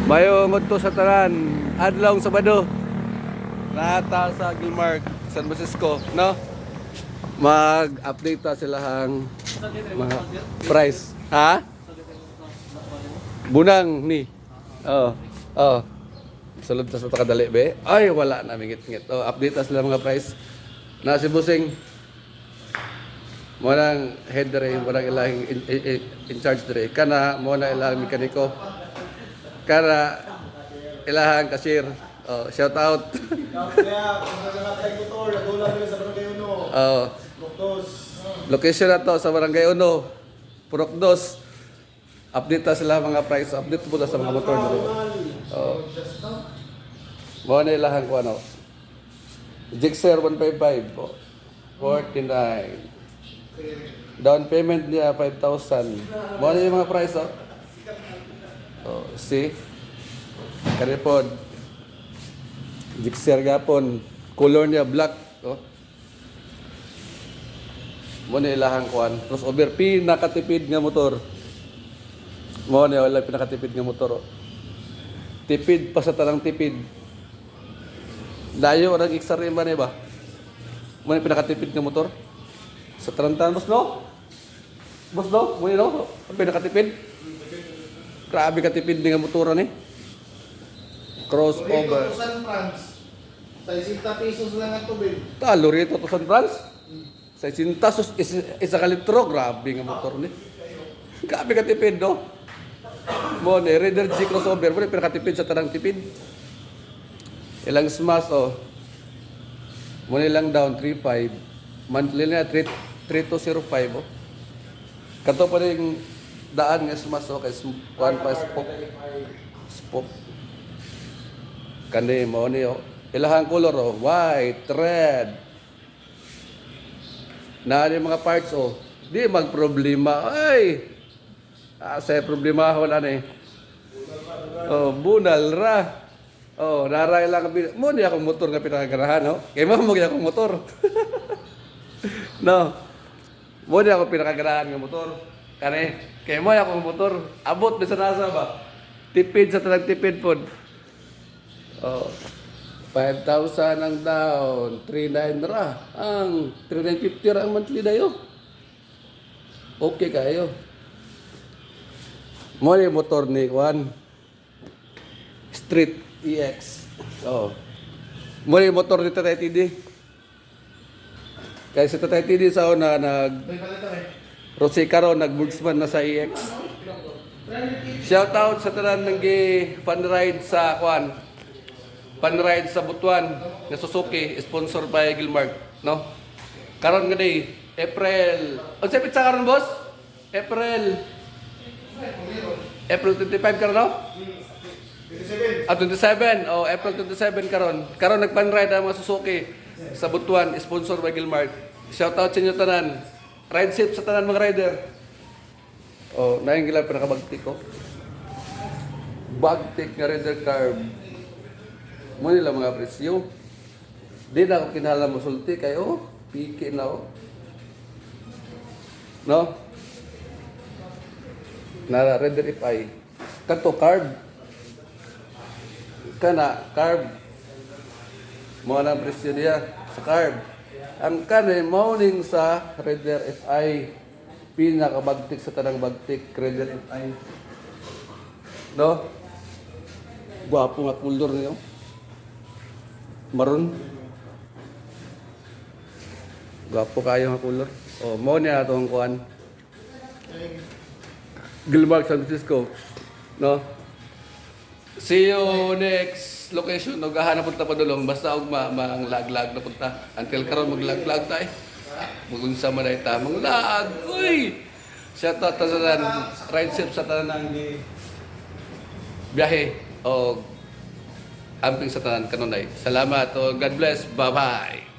Mayo ngadto sa tanan adlawng Sabado. Nata sa Gilmark, San Francisco, no? Mag-update ta sila hang mga price. Ha? Bunang ni. Oh. Oh. Sulod ta sa kadali be. Ay wala na mingit-ngit. Oh, update ta sila mga price. Na si Busing mo nang head dere, mo nang ilang in charge dere. Kana mo na ilang mekaniko. Kana ilahang cashier. Oh, shout out. Kaya, kung sa mga motor, nagulang nila sa Barangay Uno. Oh, Luktos. location na to sa Barangay Uno, Purok 2. Update ta sila mga price. Update po ta sa mga motor dito. Oh. Mo na ilahang ko ano. Gixxer 155 po. 49. Down payment niya 5,000. Mo na yung mga price oh. Oh, see? Karipod. Gixxer gapon. Color niya black. Oh. Mo na ilahang kuan. Crossover pinakatipid nga motor. Mo na wala pinakatipid nga motor. Oh. Tipid pa sa tanang tipid. Dayo orang Gixxer ba ni ba? Mo na pinakatipid nga motor. Sa tarantan boss no? Boss no? Mo ni no? Pinakatipid. Grabe katipid nga motor ni. Crossover. Rito, San Franz. 60 pesos lang ang tubig. Talo rito to San Franz. Sa sintasos isa ka litro, grabe nga motor ni. Grabe katipid no. Mo ni Raider G crossover, mo ni pinakatipid sa tanang tipid. Ilang smash oh. Mo ni lang down 3.5. Monthly na 3205 oh. Kato pa ring daan nga smash oh kay 1 pa spoke. Kani mo ni oh. Ilahang color oh, white, red. Na yung mga parts oh, di magproblema. Ay! Sa problema ho na ni. Oh, bunal ra. Oh, naray lang mo ni akong motor nga pinakaganahan no. Kay mo mo akong motor. No. Mo ni ako pinakaganahan nga motor. Kani, kay mo akong motor. Abot sa nasa ba? Tipid sa tanang tipid pod. Oh. 5,000 ang down, 3,900 ra. Ang 3,950 ra ang monthly dayo. Okay kayo. Mo ni motor ni Juan. Street EX. Oh. Mo ni motor ni Tatay TD. Kaya si Tatay TD sa una Rosicaro nag-Bugsman na sa EX. Shout out sa tanan ng fun ride sa Juan. Pan-ride sa Butuan na Suzuki, sponsored by Gilmark, no? Karon nga day, April. Unsa pizza karon, boss? April 25 karon, no? 27. 27. Oh, April 27 karon. Karon nagpan-ride ang mga Suzuki sa Butuan, sponsored by Gilmark. Shout out sa inyo tanan. Ride safe sa tanan mga rider. Oh, naing gila pinakabagtik ko. Bagtik nga rider carb. Mo nila mga presyo. Di na ako kinahanglan mo sulti kayo. Piki na ako. No? Nara Raider FI. Kanto carb. Kana carb. Mo na presyo niya sa carb. Ang kani morning sa Raider FI. Pinakabagtik sa tanang bagtik Raider FI. No? Gwapo nga kulor niyo. Maroon. Gwapo kayo nga color. Oh, mo niya atong kuan. Gilmark, San Francisco. No? See you next location. Naghahanap punta pa dulong. Basta og ang lag-lag na punta. Until karon maglag-lag tayo. Magunsa man ay tamang lag. Uy! Shout out sa tanan. Ride safe sa tanan ng biyahe. O amping sa tanan kanunay. Salamat o God bless. Bye-bye.